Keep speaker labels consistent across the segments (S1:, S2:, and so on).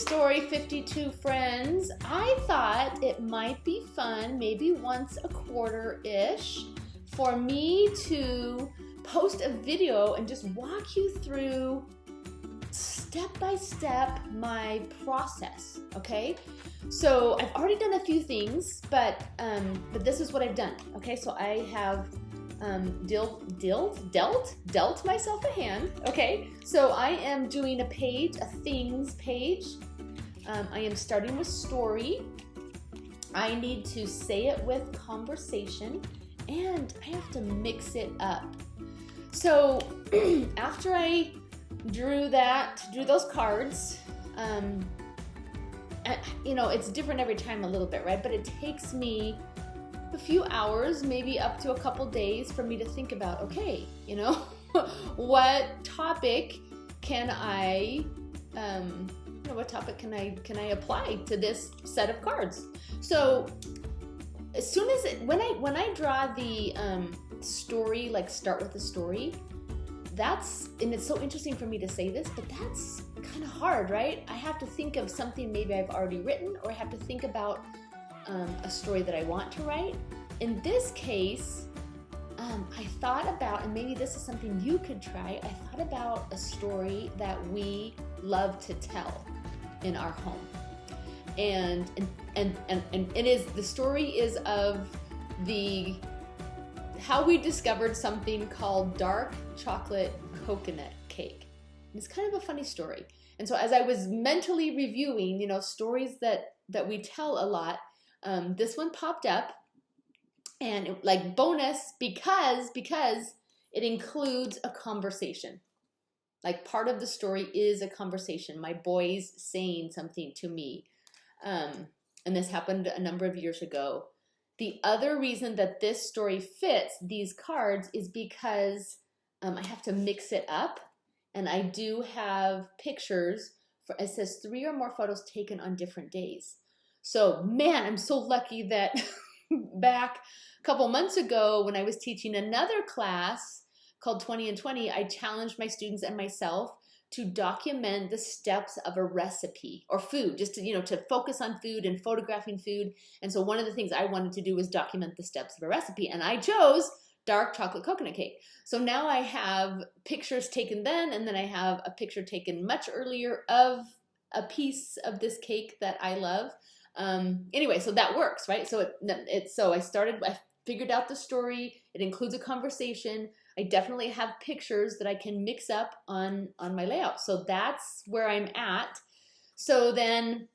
S1: story, 52 Friends. I thought it might be fun, maybe once a quarter-ish, for me to post a video and just walk you through step by step my process, okay? So I've already done a few things, but this is what I've done, okay? So I have dealt myself a hand, okay? So I am doing a page, a things page. I am starting with story. I need to say it with conversation, and I have to mix it up. So after I drew those cards, you know, it's different every time a little bit, right? But it takes me a few hours, maybe up to a couple days for me to think about, okay, you know, what topic can I, what topic can I apply to this set of cards? So as soon as when I draw the story, like start with the story, and it's so interesting for me to say this, but that's kind of hard, right? I have to think of something maybe I've already written, or I have to think about a story that I want to write. In this case, I thought about, and maybe this is something you could try, I thought about a story that we love to tell in our home. And the story is of how we discovered something called dark chocolate coconut cake. It's kind of a funny story. And so as I was mentally reviewing, you know, stories that we tell a lot, this one popped up, and like bonus because it includes a conversation. Like part of the story is a conversation, my boys saying something to me. And this happened a number of years ago. The other reason that this story fits these cards is because I have to mix it up, and I do have pictures. It says 3 or more photos taken on different days. So man, I'm so lucky that back a couple months ago when I was teaching another class called 20 and 20, I challenged my students and myself to document the steps of a recipe or food, just to, you know, to focus on food and photographing food. And so one of the things I wanted to do was document the steps of a recipe, and I chose dark chocolate coconut cake. So now I have pictures taken then, and then I have a picture taken much earlier of a piece of this cake that I love. Anyway, so that works, right? So I figured out the story. It includes a conversation. I definitely have pictures that I can mix up on my layout. So that's where I'm at. So then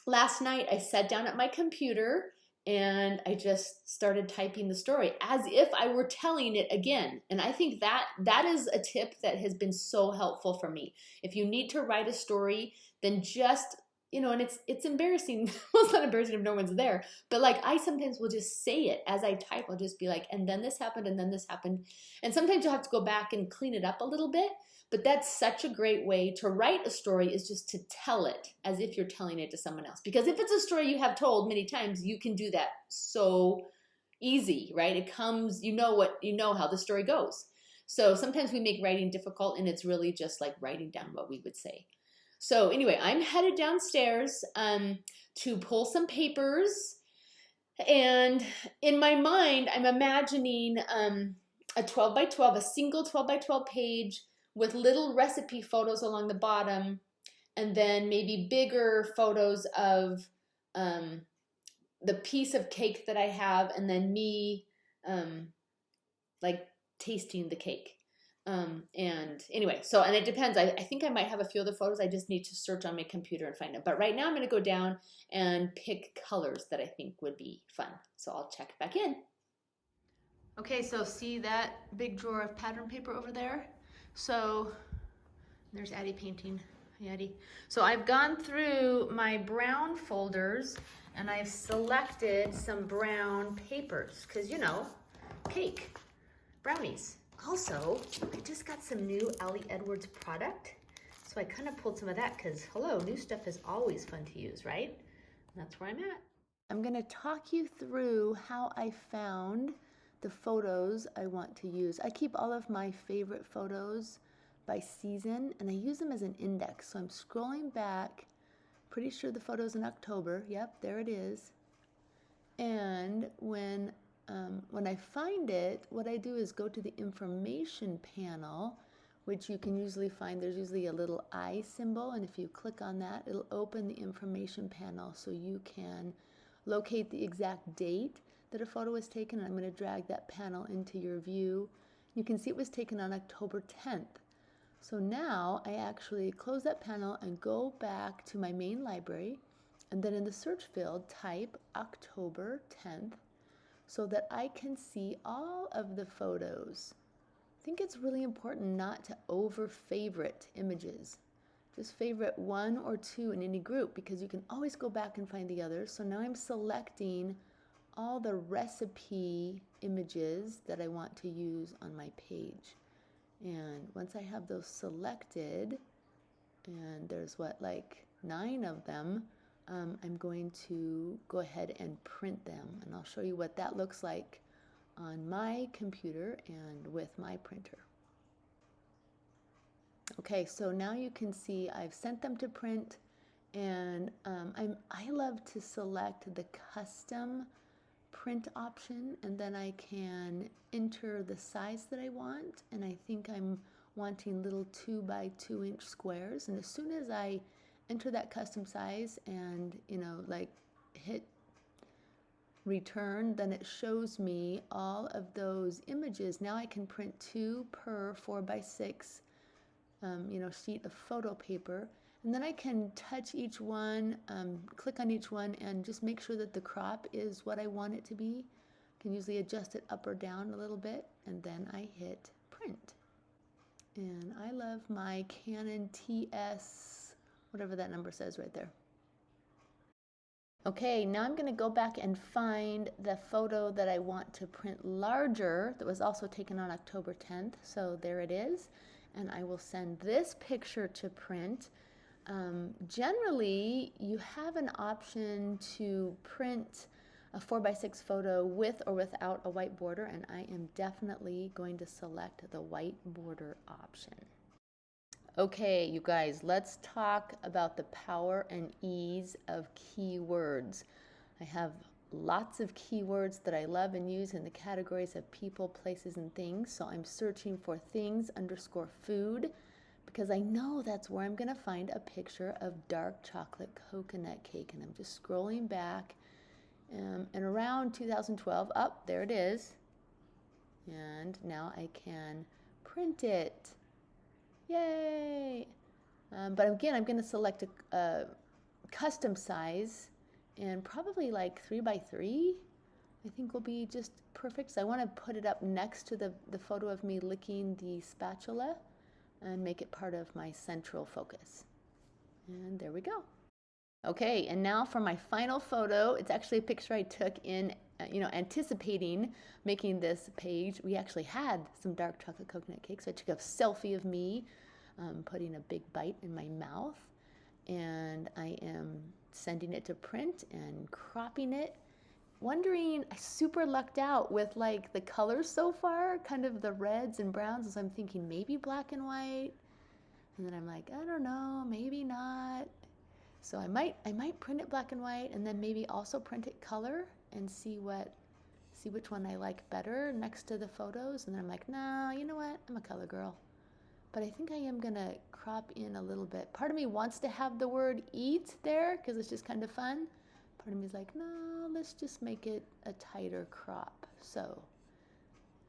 S1: last night I sat down at my computer and I just started typing the story as if I were telling it again. And I think that is a tip that has been so helpful for me. If you need to write a story, then just, you know, and it's embarrassing. Well, it's not embarrassing if no one's there, but like I sometimes will just say it as I type. I'll just be like, and then this happened, and then this happened. And sometimes you'll have to go back and clean it up a little bit, but that's such a great way to write a story, is just to tell it as if you're telling it to someone else. Because if it's a story you have told many times, you can do that so easy, right? It comes, you know how the story goes. So sometimes we make writing difficult, and it's really just like writing down what we would say. So anyway, I'm headed downstairs to pull some papers, and in my mind, I'm imagining a 12 by 12, a single 12 by 12 page with little recipe photos along the bottom, and then maybe bigger photos of the piece of cake that I have, and then me like tasting the cake. And anyway, so, and it depends. I think I might have a few other photos. I just need to search on my computer and find them. But right now I'm going to go down and pick colors that I think would be fun. So I'll check back in. Okay, so see that big drawer of pattern paper over there? So there's Addie painting. Hi, Addie. So I've gone through my brown folders and I've selected some brown papers because, you know, cake, brownies. Also, I just got some new Allie Edwards product, so I kind of pulled some of that because, hello, new stuff is always fun to use, right? And that's where I'm at. I'm going to talk you through how I found the photos I want to use. I keep all of my favorite photos by season, and I use them as an index. So I'm scrolling back Pretty sure the photo's in October. Yep, there it is. And when I find it, what I do is go to the information panel, which you can usually find. There's usually a little eye symbol, and if you click on that, it'll open the information panel so you can locate the exact date that a photo was taken. I'm going to drag that panel into your view. You can see it was taken on October 10th. So now I actually close that panel and go back to my main library, and then in the search field type October 10th so that I can see all of the photos. I think it's really important not to over favorite images. Just favorite one or two in any group because you can always go back and find the others. So now I'm selecting all the recipe images that I want to use on my page. And once I have those selected, and there's like 9 of them, I'm going to go ahead and print them. And I'll show you what that looks like on my computer and with my printer. Okay, so now you can see I've sent them to print, and I love to select the custom print option, and then I can enter the size that I want, and I think I'm wanting little 2 by 2 inch squares, and as soon as I enter that custom size and like hit return, then it shows me all of those images. Now I can print 2 per 4 by 6 sheet of photo paper, and then I can touch each one, click on each one, and just make sure that the crop is what I want it to be. I can usually adjust it up or down a little bit, and then I hit print. And I love my Canon TS, whatever that number says right there. Okay, now I'm going to go back and find the photo that I want to print larger that was also taken on October 10th. So there it is. And I will send this picture to print. Generally, you have an option to print a 4 by 6 photo with or without a white border, and I am definitely going to select the white border option. Okay, you guys, let's talk about the power and ease of keywords. I have lots of keywords that I love and use in the categories of people, places, and things. So I'm searching for things_food because I know that's where I'm going to find a picture of dark chocolate coconut cake. And I'm just scrolling back, and around 2012, there it is. And now I can print it. Yay! But again, I'm going to select a custom size, and probably like 3 by 3 I think will be just perfect. So I want to put it up next to the photo of me licking the spatula and make it part of my central focus. And there we go. Okay, and now for my final photo. It's actually a picture I took in anticipating making this page. We actually had some dark chocolate coconut cake, so I took a selfie of me putting a big bite in my mouth, and I am sending it to print and cropping it. Wondering, I super lucked out with like the colors so far, kind of the reds and browns, as I'm thinking maybe black and white, and then I'm like, I don't know, maybe not. So I might print it black and white, and then maybe also print it color and see which one I like better next to the photos. And then I'm like, no, you know what? I'm a color girl. But I think I am gonna crop in a little bit. Part of me wants to have the word eat there because it's just kind of fun. Part of me is like, no, let's just make it a tighter crop. So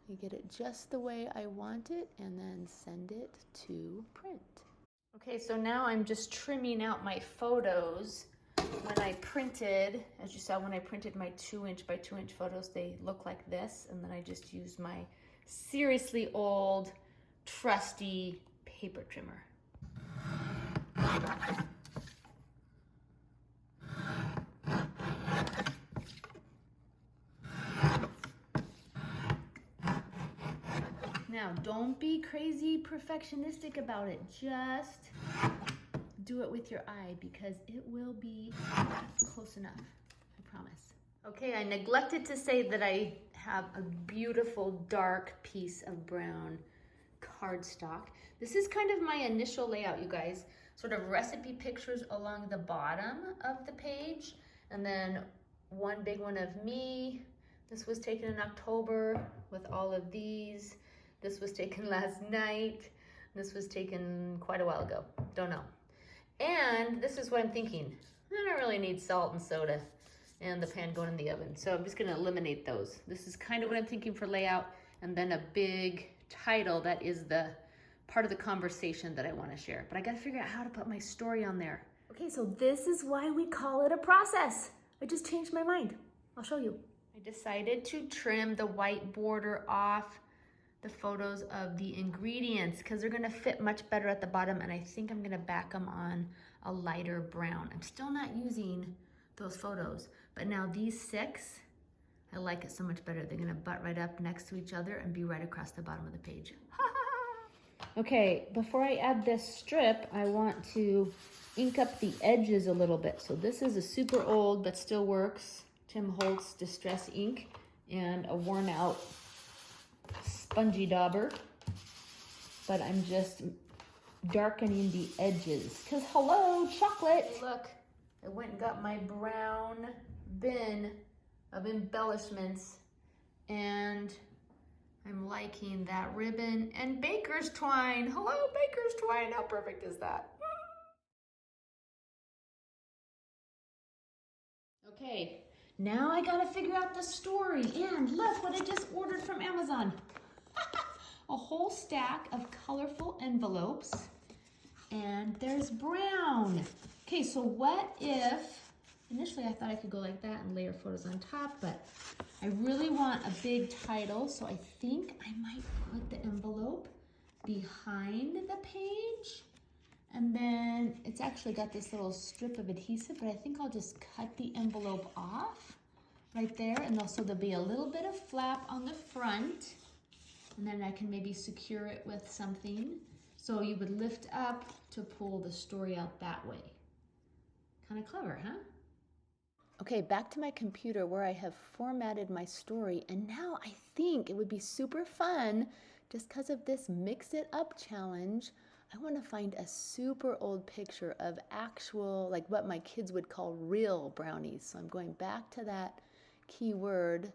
S1: you get it just the way I want it, and then send it to print. Okay, so now I'm just trimming out my photos. When I printed, as you saw, when I printed my 2-inch by 2-inch photos, they look like this. And then I just used my seriously old, trusty paper trimmer. Now, don't be crazy perfectionistic about it. Just do it with your eye because it will be close enough, I promise. Okay, I neglected to say that I have a beautiful dark piece of brown cardstock. This is kind of my initial layout, you guys. Sort of recipe pictures along the bottom of the page, and then one big one of me. This was taken in October with all of these. This was taken last night. This was taken quite a while ago. Don't know. And this is what I'm thinking. I don't really need salt and soda and the pan going in the oven. So I'm just gonna eliminate those. This is kind of what I'm thinking for layout, and then a big title that is the part of the conversation that I wanna share. But I gotta figure out how to put my story on there. Okay, so this is why we call it a process. I just changed my mind. I'll show you. I decided to trim the white border off the photos of the ingredients because they're gonna fit much better at the bottom, and I think I'm gonna back them on a lighter brown. I'm still not using those photos, but now these 6, I like it so much better. They're gonna butt right up next to each other and be right across the bottom of the page. Okay, before I add this strip, I want to ink up the edges a little bit. So this is a super old but still works Tim Holtz Distress ink and a worn out spongy dauber, but I'm just darkening the edges because hello, chocolate. Hey, look, I went and got my brown bin of embellishments, and I'm liking that ribbon and baker's twine. Hello, baker's twine. How perfect is that? Okay, now I gotta figure out the story, and look what I just ordered from Amazon. A whole stack of colorful envelopes, and there's brown. Okay, so what if, initially I thought I could go like that and layer photos on top, but I really want a big title, so I think I might put the envelope behind the page, and then it's actually got this little strip of adhesive, but I think I'll just cut the envelope off right there, and also there'll be a little bit of flap on the front, and then I can maybe secure it with something. So you would lift up to pull the story out that way. Kind of clever, huh? Okay, back to my computer where I have formatted my story, and now I think it would be super fun, just because of this Mix It Up challenge, I want to find a super old picture of actual, like what my kids would call real brownies. So I'm going back to that keyword,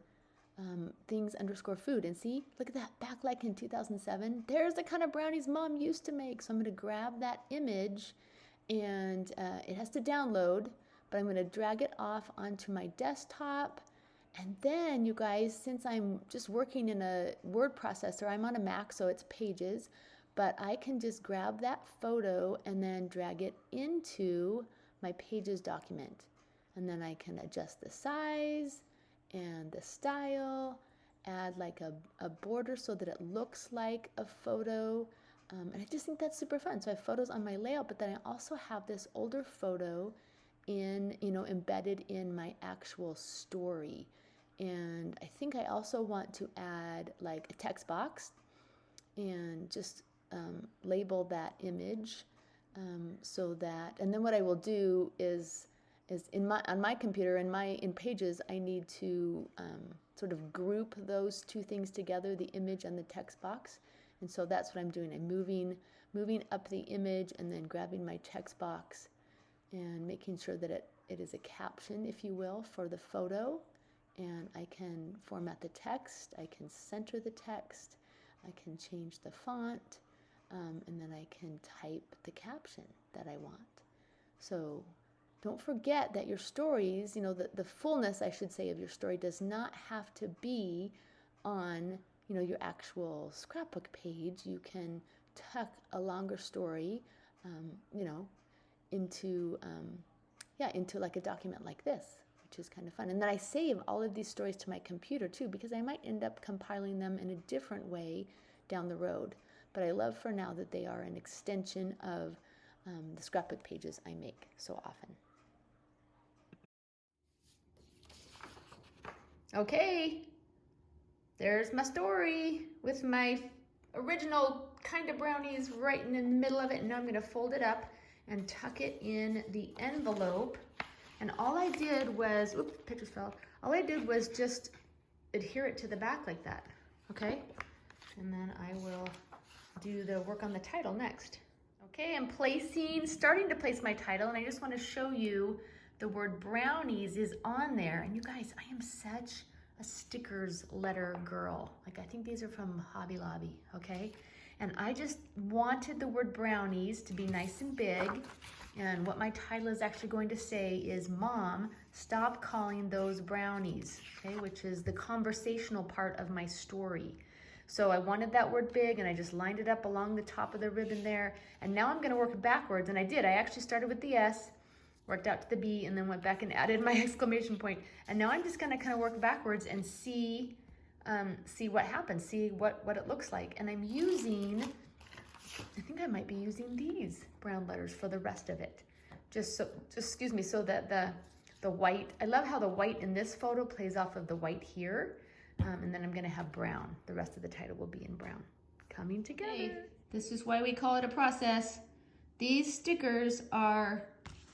S1: things_food, and see, look at that, back like in 2007. There's the kind of brownies Mom used to make. So I'm going to grab that image, and it has to download, but I'm going to drag it off onto my desktop. And then, you guys, since I'm just working in a word processor, I'm on a Mac, so it's Pages, but I can just grab that photo and then drag it into my Pages document. And then I can adjust the size and the style, add like a border so that it looks like a photo. And I just think that's super fun. So I have photos on my layout, but then I also have this older photo embedded in my actual story. And I think I also want to add like a text box and just label that image so that, and then what I will do is on my computer, in Pages, I need to sort of group those two things together, the image and the text box. And so that's what I'm doing. I'm moving up the image and then grabbing my text box and making sure that it is a caption, if you will, for the photo. And I can format the text, I can center the text, I can change the font, and then I can type the caption that I want. So don't forget that your stories, the fullness, I should say, of your story does not have to be on, your actual scrapbook page. You can tuck a longer story, into like a document like this, which is kind of fun. And then I save all of these stories to my computer too, because I might end up compiling them in a different way down the road. But I love for now that they are an extension of the scrapbook pages I make so often. Okay, there's my story with my original kind of brownies right in the middle of it. And now I'm going to fold it up and tuck it in the envelope. And all I did was, oops, pictures fell. All I did was just adhere it to the back like that, okay? And then I will do the work on the title next. Okay, I'm starting to place my title, and I just want to show you the word brownies is on there. And you guys, I am such a stickers letter girl. Like, I think these are from Hobby Lobby, okay? And I just wanted the word brownies to be nice and big. And what my title is actually going to say is, Mom, stop calling those brownies, okay? Which is the conversational part of my story. So I wanted that word big, and I just lined it up along the top of the ribbon there. And now I'm gonna work backwards, and I did. I actually started with the S, worked out to the B, and then went back and added my exclamation point. And now I'm just gonna kind of work backwards and see what happens, see what it looks like. And I'm using, I think I might be using these brown letters for the rest of it. Just so that the white, I love how the white in this photo plays off of the white here. And then I'm gonna have brown. The rest of the title will be in brown. Coming together. Hey, this is why we call it a process. These stickers are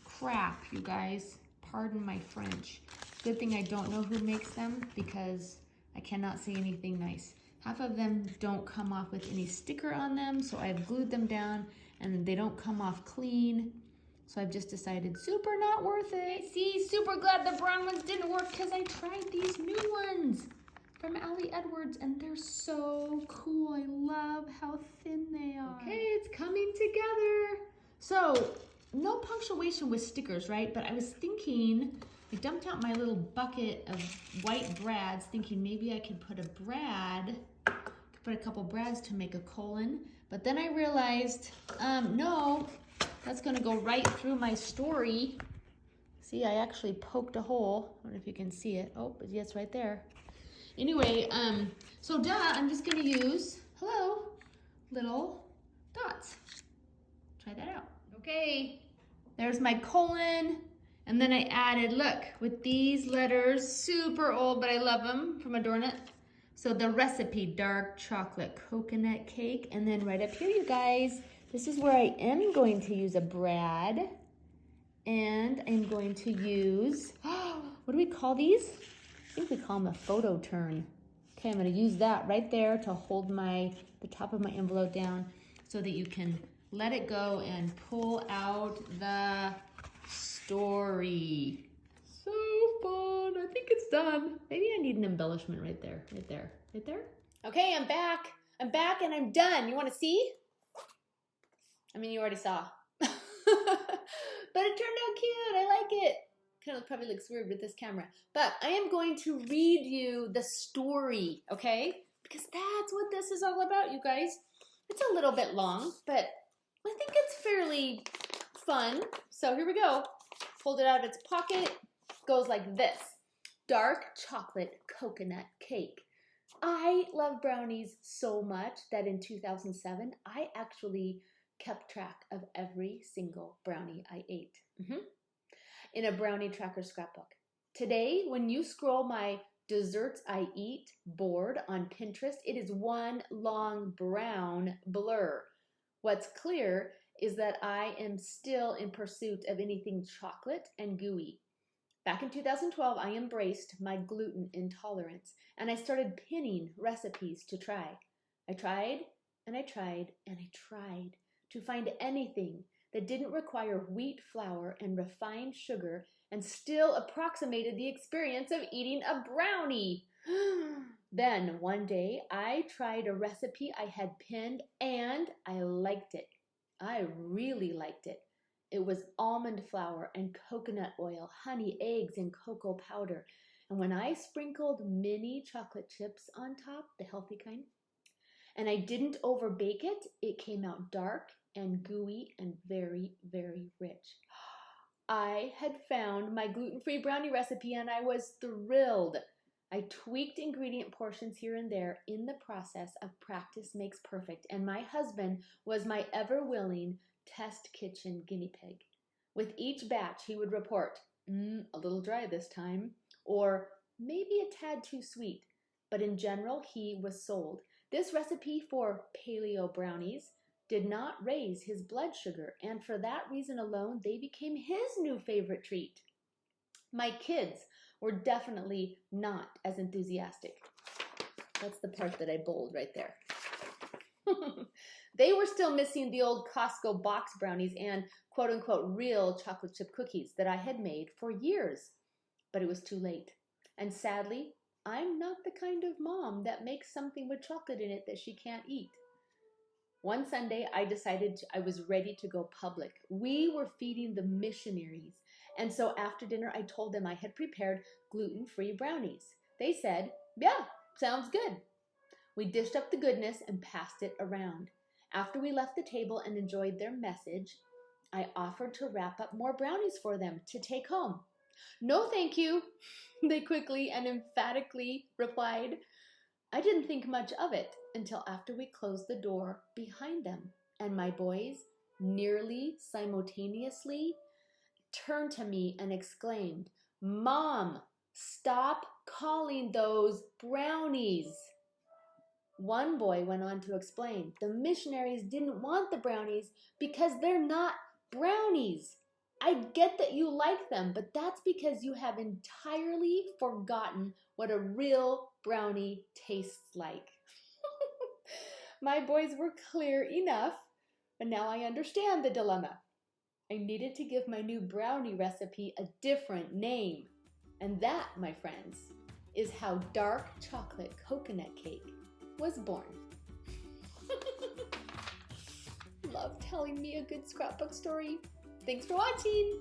S1: crap, you guys. Pardon my French. Good thing I don't know who makes them, because I cannot say anything nice. Half of them don't come off with any sticker on them, so I've glued them down, and they don't come off clean. So I've just decided, super not worth it. See, super glad the brown ones didn't work, because I tried these new ones from Ali Edwards, and they're so cool. I love how thin they are. Okay, it's coming together. So, no punctuation with stickers, right? But I was thinking, I dumped out my little bucket of white brads, thinking maybe I could put a brad, put a couple brads to make a colon. But then I realized, no, that's gonna go right through my story. See, I actually poked a hole. I don't know if you can see it. Oh, but yes, right there. Anyway, so I'm just gonna use, hello, little dots. Try that out. Okay, there's my colon. And then I added, look, with these letters, super old, but I love them, from Adornit. So the recipe, dark chocolate coconut cake. And then right up here, you guys, this is where I am going to use a brad. And I'm going to use, what do we call these? I think we call them a photo turn. Okay, I'm gonna use that right there to hold the top of my envelope down so that you can let it go and pull out the story. So fun, I think it's done. Maybe I need an embellishment right there, right there, right there. Okay, I'm back and I'm done. You wanna see? I mean, you already saw. But it turned out cute, I like it. Kind of probably looks weird with this camera, but I am going to read you the story, okay? Because that's what this is all about, you guys. It's a little bit long, but I think it's fairly fun. So here we go. Pulled it out of its pocket. Goes like this. Dark chocolate coconut cake. I love brownies so much that in 2007, I actually kept track of every single brownie I ate. In a brownie tracker scrapbook. Today, when you scroll my desserts I eat board on Pinterest, it is one long brown blur. What's clear is that I am still in pursuit of anything chocolate and gooey. Back in 2012, I embraced my gluten intolerance, and I started pinning recipes to try. I tried, and I tried, and I tried to find anything that didn't require wheat flour and refined sugar and still approximated the experience of eating a brownie. Then one day I tried a recipe I had pinned and I liked it. I really liked it. It was almond flour and coconut oil, honey, eggs, and cocoa powder. And when I sprinkled mini chocolate chips on top, the healthy kind, and I didn't overbake it, it came out dark and gooey and very, very rich. I had found my gluten-free brownie recipe and I was thrilled. I tweaked ingredient portions here and there. In the process of practice makes perfect, and my husband was my ever-willing test kitchen guinea pig. With each batch, he would report, a little dry this time, or maybe a tad too sweet. But in general, he was sold. This recipe for paleo brownies did not raise his blood sugar, and for that reason alone, they became his new favorite treat. My kids were definitely not as enthusiastic. That's the part that I bold right there. They were still missing the old Costco box brownies and quote unquote real chocolate chip cookies that I had made for years. But it was too late. And sadly, I'm not the kind of mom that makes something with chocolate in it that she can't eat. One Sunday, I decided I was ready to go public. We were feeding the missionaries. And so after dinner, I told them I had prepared gluten-free brownies. They said, yeah, sounds good. We dished up the goodness and passed it around. After we left the table and enjoyed their message, I offered to wrap up more brownies for them to take home. No, thank you, they quickly and emphatically replied. I didn't think much of it until after we closed the door behind them, and my boys, nearly simultaneously, turned to me and exclaimed, Mom, stop calling those brownies. One boy went on to explain, the missionaries didn't want the brownies because they're not brownies. I get that you like them, but that's because you have entirely forgotten what a real brownie tastes like. My boys were clear enough, but now I understand the dilemma. I needed to give my new brownie recipe a different name. And that, my friends, is how dark chocolate coconut cake was born. Love telling me a good scrapbook story. Thanks for watching.